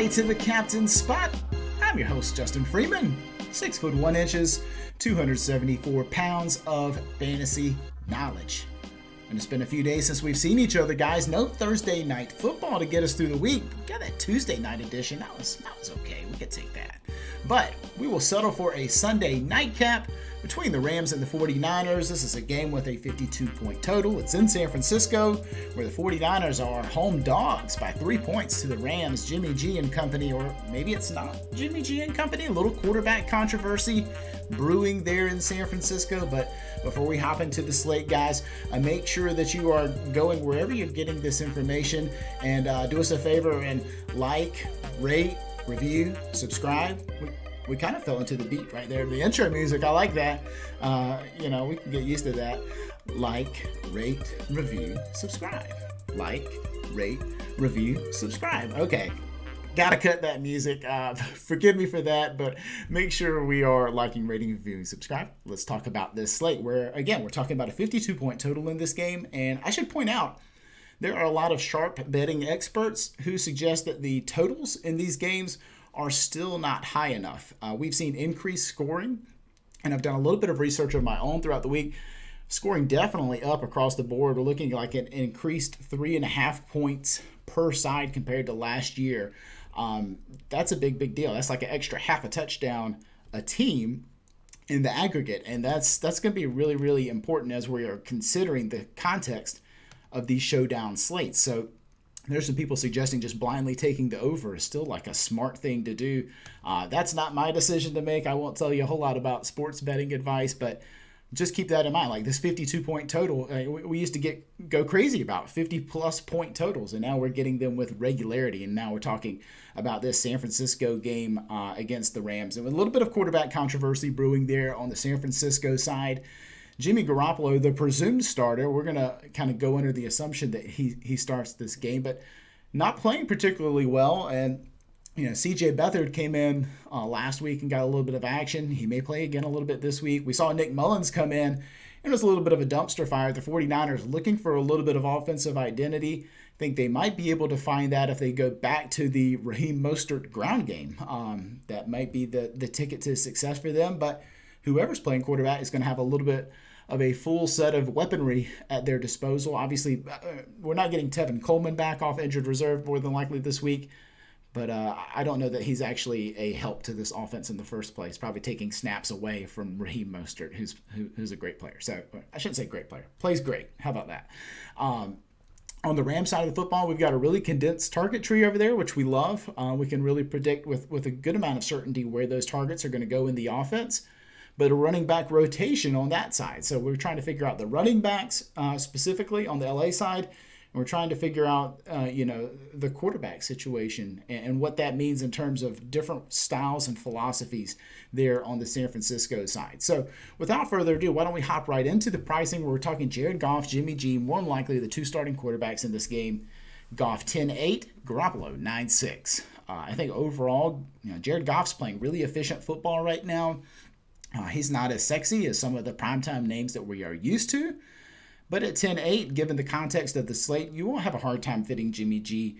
everybody to the Captain's Spot. I'm your host, Justin Freeman, 6 foot 1 inches, 274 pounds of fantasy knowledge. And it's been a few days since we've seen each other, guys. No Thursday night football to get us through the week. We got that Tuesday night edition. That was okay. We could take that. But we will settle for a Sunday nightcap between the Rams and the 49ers. This is a game with a 52-point total. It's in San Francisco, where the 49ers are home dogs by 3 points to the Rams. Jimmy G and company, or maybe it's not Jimmy G and company. A little quarterback controversy brewing there in San Francisco. But before we hop into the slate, guys, make sure that you are going wherever you're getting this information, and do us a favor and like, rate, review, subscribe. We kind of fell into the beat right there. The intro music, I like that. We can get used to that. Like, rate, review, subscribe. Like, rate, review, subscribe. Okay. Gotta cut that music. Forgive me for that, but make sure we are liking, rating, reviewing, subscribe. Let's talk about this slate where, again, we're talking about a 52-point total in this game. And I should point out, there are a lot of sharp betting experts who suggest that the totals in these games are still not high enough. We've seen increased scoring, and I've done a little bit of research of my own throughout the week. Scoring definitely up across the board. We're looking like an increased 3.5 points per side compared to last year. That's a big deal. That's like an extra half a touchdown a team in the aggregate, and that's going to be really, really important as we are considering the context of these showdown slates. So there's some people suggesting just blindly taking the over is still like a smart thing to do. That's not my decision to make. I won't tell you a whole lot about sports betting advice, but just keep that in mind. Like this 52-point total, we used to go crazy about 50-plus point totals, and now we're getting them with regularity. And now we're talking about this San Francisco game against the Rams. And with a little bit of quarterback controversy brewing there on the San Francisco side, Jimmy Garoppolo, the presumed starter, we're going to kind of go under the assumption that he starts this game, but not playing particularly well. And, C.J. Beathard came in last week and got a little bit of action. He may play again a little bit this week. We saw Nick Mullins come in, and it was a little bit of a dumpster fire. The 49ers looking for a little bit of offensive identity. I think they might be able to find that if they go back to the Raheem Mostert ground game. That might be the ticket to success for them, but whoever's playing quarterback is going to have a little bit of a full set of weaponry at their disposal. Obviously, we're not getting Tevin Coleman back off injured reserve more than likely this week, but I don't know that he's actually a help to this offense in the first place, probably taking snaps away from Raheem Mostert, who's a great player. So I shouldn't say great player. Plays great. How about that? On the Rams side of the football, we've got a really condensed target tree over there, which we love. We can really predict with a good amount of certainty where those targets are going to go in the offense, but a running back rotation on that side. So we're trying to figure out the running backs specifically on the LA side, and we're trying to figure out, the quarterback situation and what that means in terms of different styles and philosophies there on the San Francisco side. So without further ado, why don't we hop right into the pricing where we're talking Jared Goff, Jimmy G, more than likely the two starting quarterbacks in this game. Goff 10-8, Garoppolo 9-6. I think overall, Jared Goff's playing really efficient football right now. He's not as sexy as some of the primetime names that we are used to. But at 10-8, given the context of the slate, you won't have a hard time fitting Jimmy G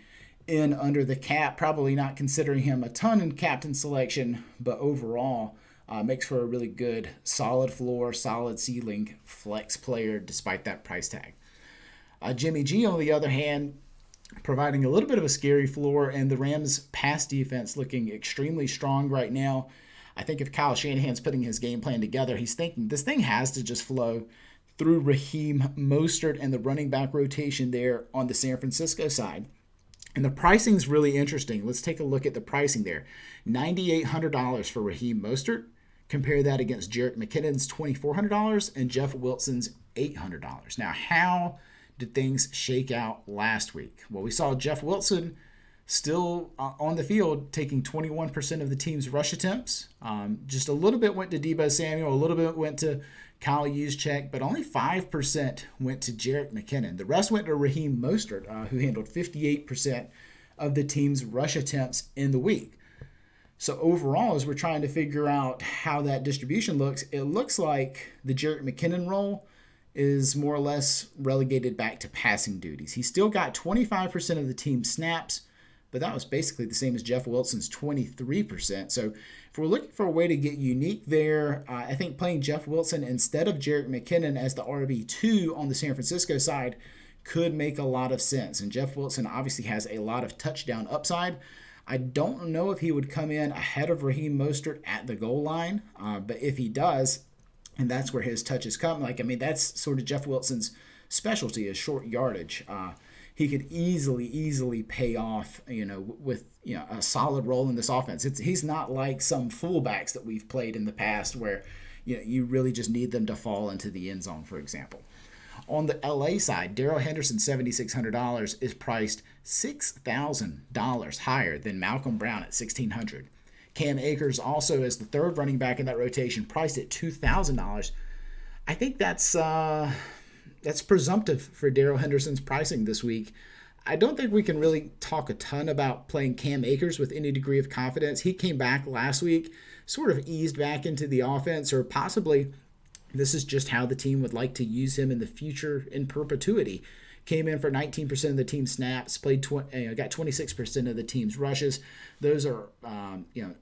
in under the cap. Probably not considering him a ton in captain selection, but overall makes for a really good, solid floor, solid ceiling flex player despite that price tag. Jimmy G, on the other hand, providing a little bit of a scary floor, and the Rams' pass defense looking extremely strong right now. I think if Kyle Shanahan's putting his game plan together, he's thinking this thing has to just flow through Raheem Mostert and the running back rotation there on the San Francisco side. And the pricing's really interesting. Let's take a look at the pricing there. $9,800 for Raheem Mostert. Compare that against Jerick McKinnon's $2,400 and Jeff Wilson's $800. Now, how did things shake out last week? Well, we saw Jeff Wilson still on the field, taking 21% of the team's rush attempts. Just a little bit went to Deebo Samuel, a little bit went to Kyle Juszczyk, but only 5% went to Jerick McKinnon. The rest went to Raheem Mostert, who handled 58% of the team's rush attempts in the week. So overall, as we're trying to figure out how that distribution looks, it looks like the Jerick McKinnon role is more or less relegated back to passing duties. He's still got 25% of the team's snaps, but that was basically the same as Jeff Wilson's 23%. So if we're looking for a way to get unique there, I think playing Jeff Wilson instead of Jerick McKinnon as the RB2 on the San Francisco side could make a lot of sense. And Jeff Wilson obviously has a lot of touchdown upside. I don't know if he would come in ahead of Raheem Mostert at the goal line, but if he does, and that's where his touches come, that's sort of Jeff Wilson's specialty is short yardage. He could easily pay off, with a solid role in this offense. He's not like some fullbacks that we've played in the past where you really just need them to fall into the end zone, for example. On the LA side, Darrell Henderson, $7,600, is priced $6,000 higher than Malcolm Brown at $1,600. Cam Akers also as the third running back in that rotation, priced at $2,000. I think that's presumptive for Darrell Henderson's pricing this week. I don't think we can really talk a ton about playing Cam Akers with any degree of confidence. He came back last week, sort of eased back into the offense, or possibly this is just how the team would like to use him in the future in perpetuity. Came in for 19% of the team's snaps, got 26% of the team's rushes. Those are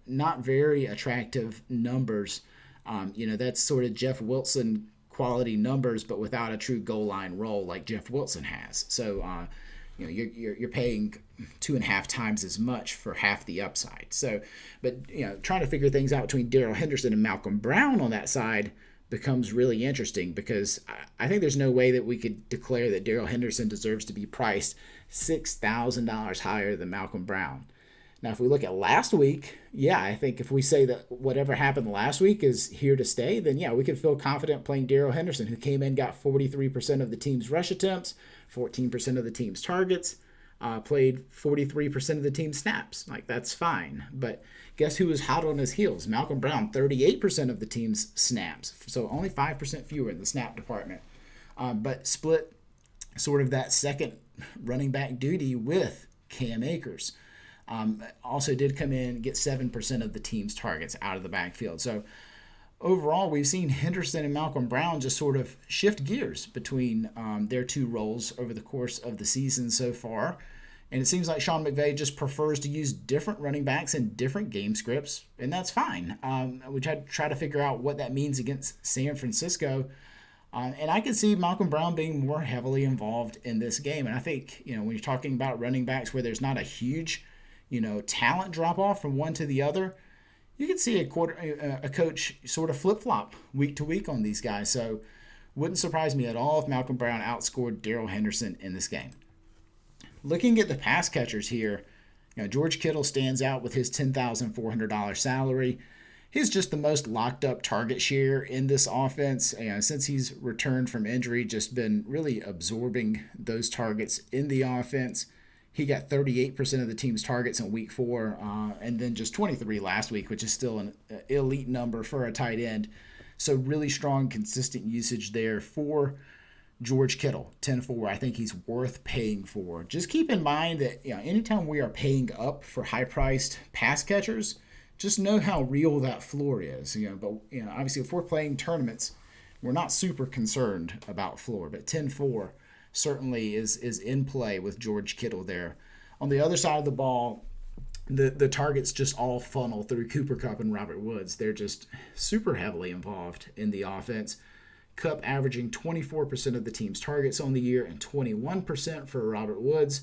not very attractive numbers. That's sort of Jeff Wilson quality numbers, but without a true goal line role like Jeff Wilson has. So you're paying 2.5 times as much for half the upside. So, but trying to figure things out between Darrell Henderson and Malcolm Brown on that side becomes really interesting, because I think there's no way that we could declare that Darrell Henderson deserves to be priced $6,000 higher than Malcolm Brown. Now, if we look at last week, I think if we say that whatever happened last week is here to stay, then we can feel confident playing Darrell Henderson, who came in, got 43% of the team's rush attempts, 14% of the team's targets, played 43% of the team's snaps. That's fine. But guess who was hot on his heels? Malcolm Brown, 38% of the team's snaps. So only 5% fewer in the snap department. But split sort of that second running back duty with Cam Akers. Also did come in, get 7% of the team's targets out of the backfield. So overall, we've seen Henderson and Malcolm Brown just sort of shift gears between their two roles over the course of the season so far. And it seems like Sean McVay just prefers to use different running backs in different game scripts, and that's fine. We try to figure out what that means against San Francisco. And I can see Malcolm Brown being more heavily involved in this game. And I think, when you're talking about running backs where there's not a huge, talent drop-off from one to the other, you can see a coach sort of flip-flop week to week on these guys. So wouldn't surprise me at all if Malcolm Brown outscored Darrell Henderson in this game. Looking at the pass catchers here, George Kittle stands out with his $10,400 salary. He's just the most locked up target share in this offense. Since he's returned from injury, just been really absorbing those targets in the offense. He got 38% of the team's targets in week 4, and then just 23 last week, which is still an elite number for a tight end. So really strong, consistent usage there for George Kittle, 10-4. I think he's worth paying for. Just keep in mind that anytime we are paying up for high-priced pass catchers, just know how real that floor is. But obviously, if we're playing tournaments, we're not super concerned about floor. But 10-4 certainly is in play with George Kittle there. On the other side of the ball, the targets just all funnel through Cooper Kupp and Robert Woods. They're just super heavily involved in the offense. Kupp averaging 24% of the team's targets on the year and 21% for Robert Woods.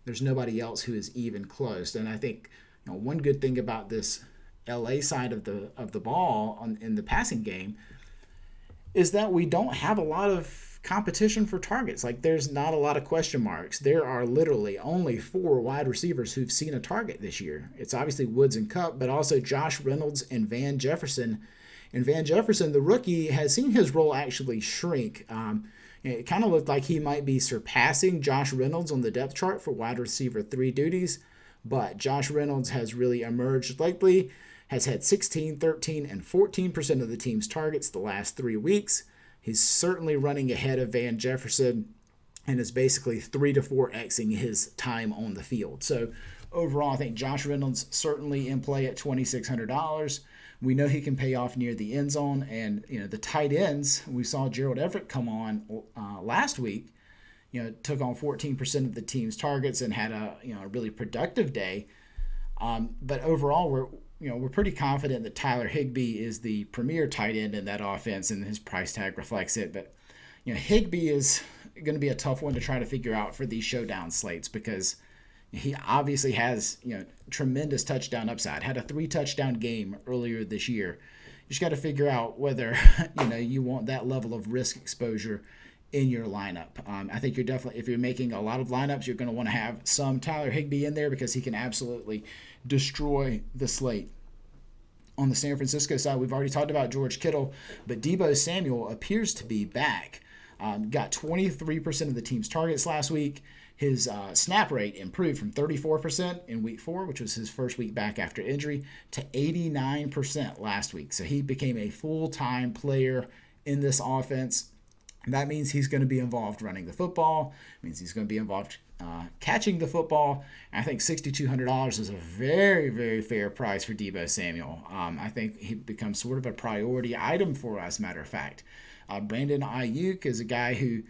There's nobody else who is even close. And I think one good thing about this LA side of the ball in the passing game is that we don't have a lot of competition for targets. There's not a lot of question marks. There are literally only 4 wide receivers who've seen a target this year. It's obviously Woods and Kupp, but also Josh Reynolds and Van Jefferson. And Van Jefferson, the rookie, has seen his role actually shrink. It kind of looked like he might be surpassing Josh Reynolds on the depth chart for wide receiver 3 duties, but Josh Reynolds has really emerged lately, has had 16, 13, and 14% of the team's targets the last 3 weeks. He's certainly running ahead of Van Jefferson and is basically 3 to 4xing his time on the field. So overall, I think Josh Reynolds certainly in play at $2,600. We know he can pay off near the end zone, and the tight ends, we saw Gerald Everett come on last week. took on 14% of the team's targets and had a really productive day. But overall, we're pretty confident that Tyler Higbee is the premier tight end in that offense, and his price tag reflects it. But Higbee is going to be a tough one to try to figure out for these showdown slates because he obviously has tremendous touchdown upside. Had a 3-touchdown game earlier this year. You just got to figure out whether you want that level of risk exposure in your lineup. I think you're definitely, if you're making a lot of lineups, you're going to want to have some Tyler Higbee in there because he can absolutely destroy the slate. On the San Francisco side, we've already talked about George Kittle, but Deebo Samuel appears to be back. Got 23% of the team's targets last week. His snap rate improved from 34% in week 4, which was his first week back after injury, to 89% last week. So he became a full-time player in this offense. That means he's going to be involved running the football. It means he's going to be involved catching the football. And I think $6,200 is a very, very fair price for Deebo Samuel. I think he becomes sort of a priority item for us, matter of fact. Brandon Ayuk is a guy who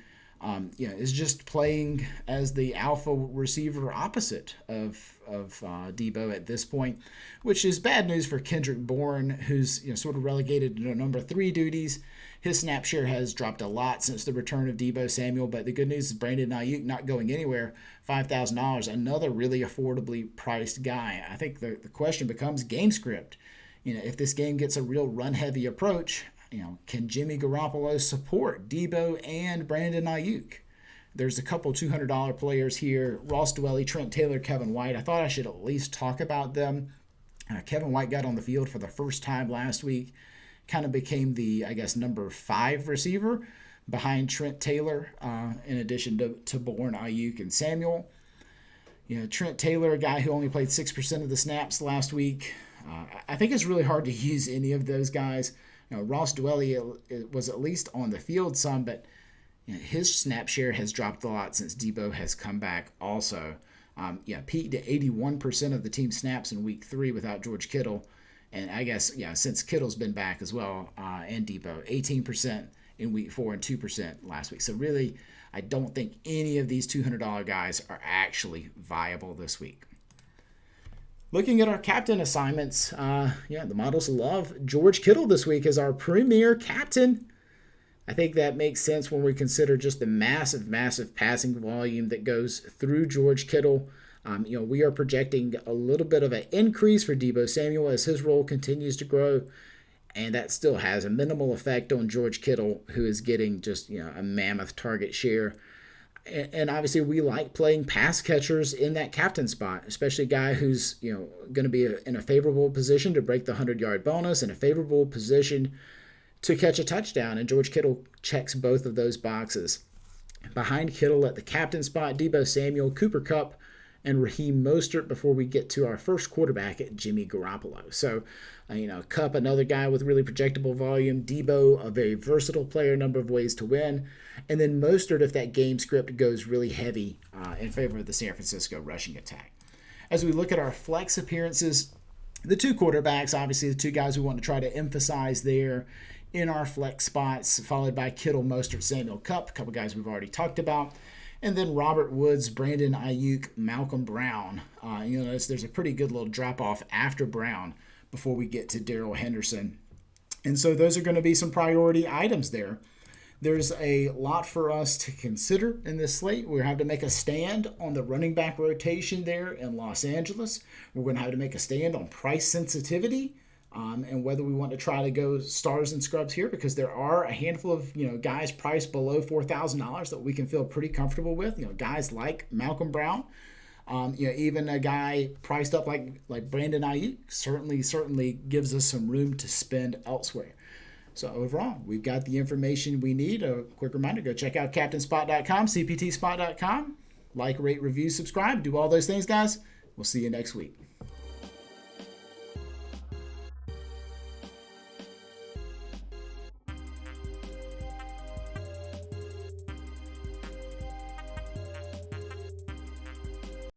is just playing as the alpha receiver opposite of Deebo at this point, which is bad news for Kendrick Bourne, who's sort of relegated to number 3 duties. His snap share has dropped a lot since the return of Deebo Samuel, but the good news is Brandon Ayuk not going anywhere, $5,000, another really affordably priced guy. I think the question becomes game script. If this game gets a real run-heavy approach, can Jimmy Garoppolo support Deebo and Brandon Ayuk? There's a couple $200 players here, Ross Dwelly, Trent Taylor, Kevin White. I thought I should at least talk about them. Kevin White got on the field for the first time last week. Kind of became the, number 5 receiver behind Trent Taylor, in addition to Bourne, Ayuk, and Samuel. Trent Taylor, a guy who only played 6% of the snaps last week. I think it's really hard to use any of those guys. Ross Dwelly was at least on the field some, but his snap share has dropped a lot since Deebo has come back also. Peaked to 81% of the team snaps in week 3 without George Kittle. And I guess, since Kittle's been back as well, and Deebo, 18% in week 4 and 2% last week. So really, I don't think any of these $200 guys are actually viable this week. Looking at our captain assignments, the models love George Kittle this week as our premier captain. I think that makes sense when we consider just the massive, massive passing volume that goes through George Kittle. We are projecting a little bit of an increase for Deebo Samuel as his role continues to grow, and that still has a minimal effect on George Kittle, who is getting just a mammoth target share. And obviously, we like playing pass catchers in that captain spot, especially a guy who's going to be in a favorable position to break the 100-yard bonus and a favorable position to catch a touchdown. And George Kittle checks both of those boxes. Behind Kittle at the captain spot, Deebo Samuel, Cooper Kupp, and Raheem Mostert before we get to our first quarterback at Jimmy Garoppolo. So, Kupp, another guy with really projectable volume. Deebo, a very versatile player, number of ways to win. And then Mostert if that game script goes really heavy in favor of the San Francisco rushing attack. As we look at our flex appearances, the 2 quarterbacks, obviously the 2 guys we want to try to emphasize there in our flex spots, followed by Kittle, Mostert, Samuel, Kupp, a couple guys we've already talked about. And then Robert Woods, Brandon Ayuk, Malcolm Brown. There's a pretty good little drop-off after Brown before we get to Darrell Henderson. And so those are going to be some priority items there. There's a lot for us to consider in this slate. We're going to have to make a stand on the running back rotation there in Los Angeles. We're going to have to make a stand on price sensitivity. And whether we want to try to go stars and scrubs here, because there are a handful of guys priced below $4,000 that we can feel pretty comfortable with. Guys like Malcolm Brown, even a guy priced up like Brandon Ayuk certainly gives us some room to spend elsewhere. So overall, we've got the information we need. A quick reminder: go check out CaptainSpot.com, CPTSpot.com. Like, rate, review, subscribe. Do all those things, guys. We'll see you next week.